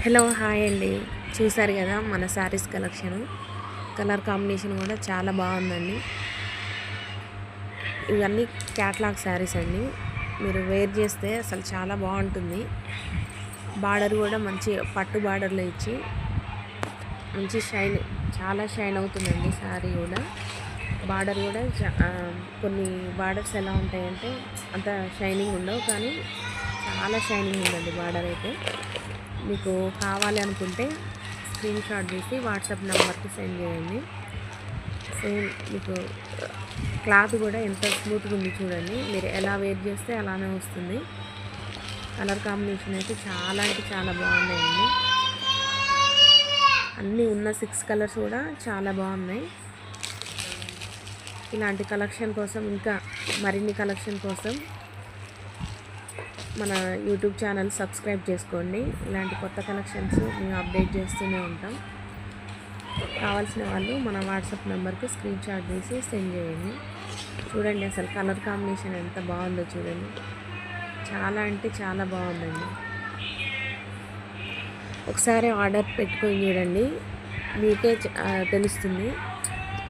Hello hi అండి. చూసారు కదా మన శారీస్ కలెక్షన్. కలర్ కాంబినేషన్ కూడా చాలా బాగుందండి. ఇవన్నీ క్యాట్లాగ్ శారీస్ అండి. మీరు వేర్ చేస్తే అసలు చాలా బాగుంటుంది. బార్డర్ కూడా మంచి పట్టు బార్డర్లో ఇచ్చి మంచి చాలా షైన్ అవుతుందండి శారీ కూడా. బార్డర్ కూడా కొన్ని బార్డర్స్ ఎలా ఉంటాయంటే అంత షైనింగ్ ఉండవు, కానీ చాలా షైనింగ్ ఉందండి బార్డర్ అయితే. మీకు కావాలి అనుకుంటే స్క్రీన్ షాట్ తీసి వాట్సాప్ నెంబర్కి సెండ్ చేయండి. సేమ్ మీకు క్లాత్ కూడా ఎంత స్మూత్గా ఉంది చూడండి. మీరు ఎలా వేర్ చేస్తే అలానే వస్తుంది. కలర్ కాంబినేషన్ అయితే చాలా అంటే చాలా బాగున్నాయండి. అన్నీ ఉన్న 6 కలర్స్ కూడా చాలా బాగున్నాయి. ఇలాంటి కలెక్షన్ కోసం, ఇంకా మరిన్ని కలెక్షన్ కోసం మన యూట్యూబ్ ఛానల్ సబ్స్క్రైబ్ చేసుకోండి. ఇలాంటి కొత్త కలెక్షన్స్ మేము అప్డేట్ చేస్తూనే ఉంటాం. కావాల్సిన వాళ్ళు మన వాట్సాప్ నెంబర్కి స్క్రీన్ షాట్ తీసి సెండ్ చేయండి. చూడండి అసలు కలర్ కాంబినేషన్ ఎంత బాగుందో చూడండి. చాలా అంటే చాలా బాగుందండి. ఒకసారి ఆర్డర్ పెట్టుకొని చూడండి, మీకే తెలుస్తుంది.